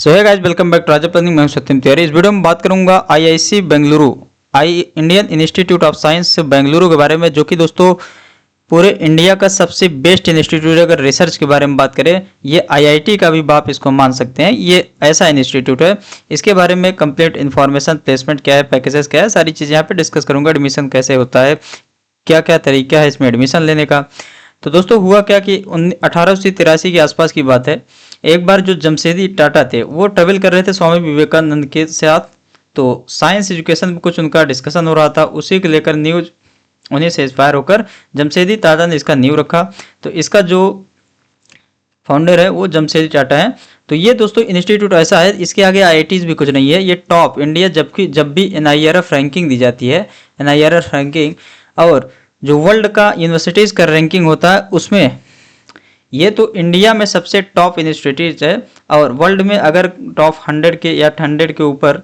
So hi guys, welcome back to Raja planning. मैं हूं सत्यम तिवारी। इस वीडियो में बात करूंगा IISc Bengaluru Indian institute of science Bengaluru के बारे में, जो कि दोस्तों पूरे इंडिया का सबसे बेस्ट इंस्टीट्यूट है। अगर रिसर्च के बारे में बात करें, ये आईआईटी का भी आप इसको मान सकते हैं। ये ऐसा इंस्टीट्यूट है। इसके बारे में कंप्लीट इन्फॉर्मेशन, प्लेसमेंट क्या है, पैकेजेस क्या है, सारी चीज़ें यहाँ पे डिस्कस करूंगा। एडमिशन कैसे होता है, क्या क्या तरीका है इसमें एडमिशन लेने का। तो दोस्तों हुआ क्या कि 1883 के आसपास की बात है। एक बार जो जमशेदी टाटा थे वो ट्रेवल कर रहे थे स्वामी विवेकानंद के साथ। तो साइंस एजुकेशन में कुछ उनका डिस्कशन हो रहा था, उसी को लेकर न्यूज उन्हीं से इंस्पायर होकर जमशेदी टाटा ने इसका नींव रखा। तो इसका जो फाउंडर है वो जमशेदी टाटा है। तो ये दोस्तों इंस्टीट्यूट ऐसा है, इसके आगे आईआईटीज भी कुछ नहीं है। ये टॉप इंडिया, जबकि जब भी एनआईआरएफ रैंकिंग दी जाती है, एनआईआरएफ रैंकिंग और जो वर्ल्ड का यूनिवर्सिटीज़ का रैंकिंग होता है, उसमें ये तो इंडिया में सबसे टॉप इंस्टीट्यूट है। और वर्ल्ड में अगर टॉप 100 के या 100 के ऊपर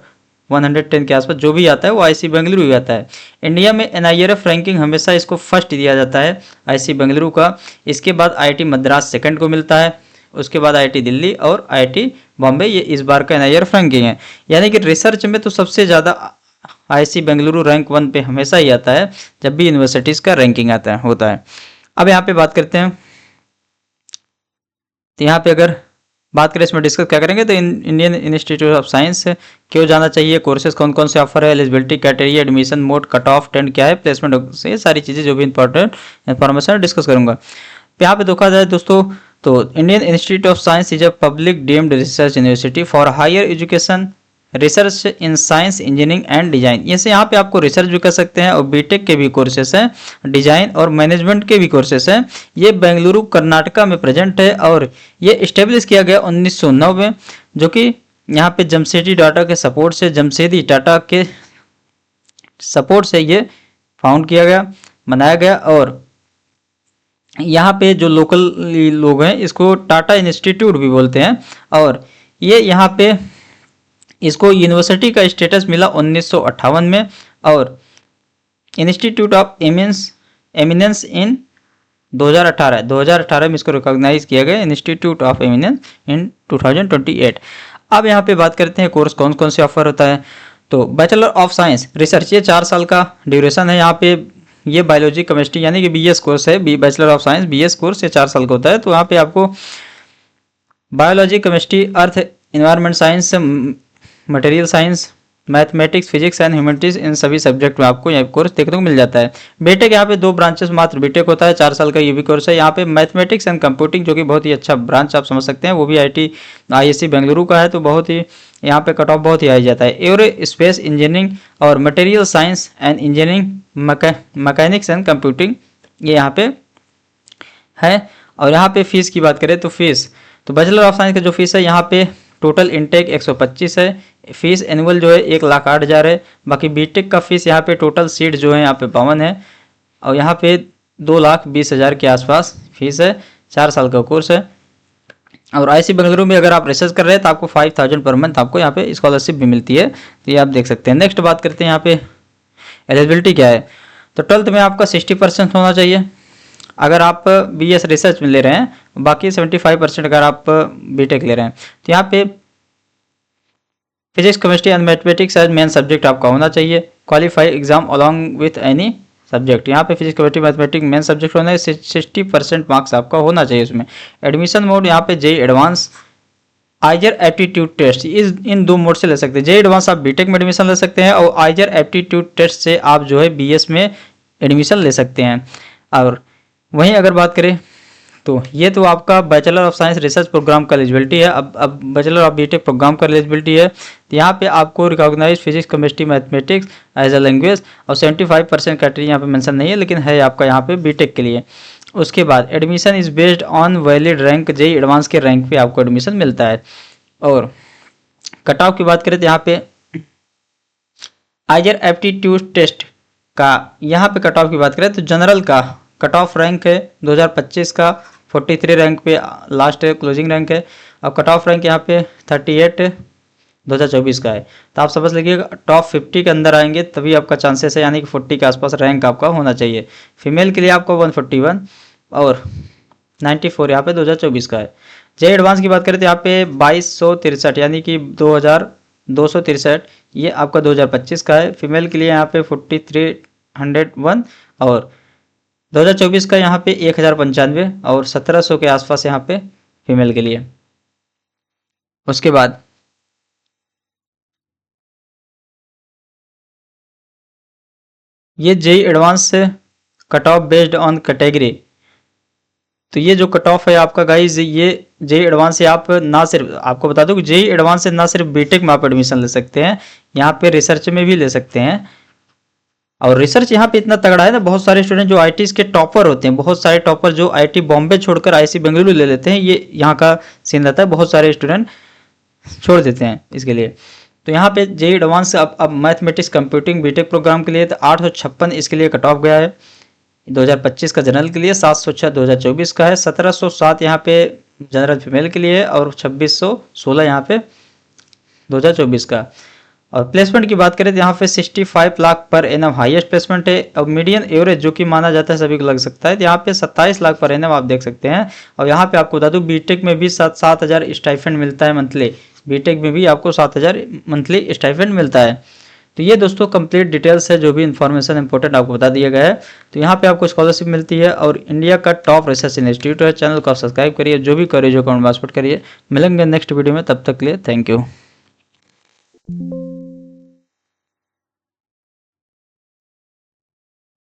110 के आसपास जो भी आता है वो आईसी बेंगलुरु ही आता है। इंडिया में एनआईआरएफ रैंकिंग हमेशा इसको फर्स्ट दिया जाता है, आईसी बेंगलुरु का। इसके बाद आईआईटी मद्रास सेकंड को मिलता है, उसके बाद आईआईटी दिल्ली और आईआईटी बॉम्बे। ये इस बार का एनआईआरएफ रैंकिंग है। यानी कि रिसर्च में तो सबसे ज़्यादा आईसी बेंगलुरु रैंक 1 पे हमेशा ही आता है जब भी यूनिवर्सिटीज़ का रैंकिंग होता है। अब यहाँ पे बात करते हैं। तो यहाँ पे अगर बात करें, इसमें डिस्कस क्या करेंगे, तो इंडियन इंस्टीट्यूट ऑफ साइंस क्यों जाना चाहिए, कोर्सेज कौन कौन से ऑफर है, eligibility criteria, admission mode, cut off, tent क्या है, प्लेसमेंट से सारी चीज़ें जो भी इंपॉर्टेंट इन्फॉर्मेशन डिस्कस करूंगा। यहाँ पे देखा जाए दोस्तों, तो Indian institute of science is a public deemed research university for higher education, research in science, engineering and design. जैसे यहाँ पे आपको रिसर्च भी कर सकते हैं और बीटेक के भी कोर्सेस हैं, डिजाइन और मैनेजमेंट के भी कोर्सेस हैं। ये बेंगलुरु कर्नाटका में प्रेजेंट है और ये इस्टेब्लिश किया गया 1909 में, जो कि यहाँ पे जमशेदी टाटा के सपोर्ट से, जमशेदी टाटा के सपोर्ट से ये फाउंड किया गया, बनाया गया। और यहाँ पे जो लोकल लोग हैं इसको टाटा इंस्टीट्यूट भी बोलते हैं। और ये यहाँ पे इसको यूनिवर्सिटी का स्टेटस मिला 1958 में। और इंस्टीट्यूट ऑफ एमिनेंस इन 2018 में इसको रिकॉग्नाइज किया गया, इंस्टीट्यूट ऑफ एमिनेंस इन 2028। अब यहाँ पे बात करते हैं कोर्स कौन कौन से ऑफर होता है। तो बैचलर ऑफ साइंस रिसर्च, ये 4 साल का ड्यूरेशन है। यहाँ पे ये बायोलॉजी केमिस्ट्री यानी कि बीएस कोर्स है। Bachelor of science BS course ये 4 साल का होता है। तो यहाँ पे आपको biology chemistry, earth environment science, material science, mathematics, physics and humanities, इन सभी सब्जेक्ट में आपको यह कोर्स देखने को मिल जाता है। बीटेक यहाँ पे 2 ब्रांचेस मात्र बीटेक होता है, 4 साल का ये भी कोर्स है। यहाँ पे मैथमेटिक्स एंड कंप्यूटिंग, जो कि बहुत ही अच्छा ब्रांच आप समझ सकते हैं, वो भी आईआईसी बेंगलुरु का है। तो बहुत ही यहाँ पे कट ऑफ बहुत ही आ जाता है। एरो स्पेस इंजीनियरिंग और material science and engineering, mechanics and computing, ये यहाँ पे है। और यहाँ पे फीस की बात करें तो फीस, तो बैचलर ऑफ साइंस का जो फीस है यहाँ पे टोटल इनटेक 125 है। फीस एनुअल जो है 1,08,000 है। बाकी बीटेक का फीस यहाँ पे टोटल सीट जो है यहाँ पे 52 है। और यहाँ पे 2,20,000 के आसपास फीस है। 4 साल का कोर्स है। और आईआईसी बेंगलुरु में अगर आप रिसर्च कर रहे हैं तो आपको 5,000 पर मंथ आपको यहाँ पे स्कॉलरशिप भी मिलती है। तो ये आप देख सकते हैं। नेक्स्ट बात करते हैं यहाँ पे एलिजिबिलिटी क्या है। तो 12th में आपका 60% होना चाहिए अगर आप बीएस रिसर्च में ले रहे हैं, बाकी 75% अगर आप बीटेक ले रहे हैं। तो यहाँ पे physics, chemistry and mathematics as main subject आपका होना चाहिए। Qualify exam along with any subject, यहाँ पे physics, chemistry, mathematics main subject होना है। 60% मार्क्स आपका होना चाहिए उसमें। एडमिशन मोड यहाँ पे JEE advanced, IISER aptitude test, इन 2 मोड से ले सकते हैं। जेई एडवांस आप बीटेक में एडमिशन ले सकते हैं और आइजर एप्टीट्यूड टेस्ट से आप जो है बीएस में एडमिशन ले सकते हैं। और वहीं अगर बात करें तो ये तो आपका bachelor of science research program का एलिजिबिलिटी है। अब बैचलर ऑफ बीटेक प्रोग्राम का एलिजिबिलिटी है। तो यहाँ पे आपको recognize physics, chemistry, mathematics as a language, और 75% क्राइटेरिया यहाँ पे मेंशन नहीं है, लेकिन है आपका यहाँ पे बीटेक के लिए। उसके बाद admission is based on valid rank, JEE advance के रैंक पे आपको एडमिशन मिलता है। और कट ऑफ की बात करें तो यहाँ पे आइजर एप्टीट्यूड टेस्ट का यहाँ पे कट ऑफ की बात करें तो जनरल का कट ऑफ रैंक है 2025 का 43 रैंक पे लास्ट क्लोजिंग रैंक है। और कट ऑफ रैंक यहाँ पे 38 2024 का है। तो आप समझ लीजिएगा टॉप 50 के अंदर आएंगे तभी आपका चांसेस है, यानी कि 40 के आसपास रैंक आपका होना चाहिए। फीमेल के लिए आपको 141 और 94 यहाँ पे 2024 का है। जे एडवांस की बात करें तो यहाँ पे 2263 यानी कि 2263, ये आपका 2025 का है। फीमेल के लिए यहाँ पे 4301 और 2024 का यहाँ पे 1095 और 1700 के आसपास यहाँ पे फीमेल के लिए। उसके बाद ये JEE advance cut off based on category. तो ये जो कट ऑफ है आपका गाइज, ये जेई एडवांस से आप ना सिर्फ, आपको बता दूं कि जेई एडवांस से ना सिर्फ बीटेक में आप एडमिशन ले सकते हैं, यहाँ पे रिसर्च में भी ले सकते हैं। और रिसर्च यहाँ पे इतना तगड़ा है ना, बहुत सारे स्टूडेंट जो आईटी के टॉपर होते हैं, बहुत सारे टॉपर जो आईटी बॉम्बे छोड़कर आईआईसी बेंगलुरु ले लेते हैं, ये यहाँ का सीन रहता है, बहुत सारे स्टूडेंट छोड़ देते हैं इसके लिए। तो यहाँ पे जेई एडवांस अब मैथमेटिक्स कंप्यूटिंग बीटेक प्रोग्राम के लिए तो 856 इसके लिए कट ऑफ गया है 2025 का। जनरल के लिए 706 2024 का है, 1707 यहाँ पे जनरल फीमेल के लिए और 2616 यहाँ पे 2024 का। और प्लेसमेंट की बात करें तो यहाँ पे 65 lakh per annum highest placement है। और मीडियन एवरेज जो कि माना जाता है सभी को लग सकता है, तो यहाँ पे 27 लाख पर एनम आप देख सकते हैं। और यहाँ पे आपको बता दूं बीटेक में भी 7,000 स्टाइफेंड मिलता है मंथली, बीटेक में भी आपको 7,000 मंथली स्टाइफेंड मिलता है। तो ये दोस्तों कंप्लीट डिटेल्स है, जो भी इन्फॉर्मेशन इंपॉर्टेंट आपको बता दिया गया है। तो यहाँ पे आपको स्कॉलरशिप मिलती है और इंडिया का टॉप रिसर्च इंस्टीट्यूट है। चैनल को आप सब्सक्राइब करिए, जो भी करिए जो कमेंट बॉक्स पर करिए। मिलेंगे नेक्स्ट वीडियो में, तब तक के लिए थैंक यू।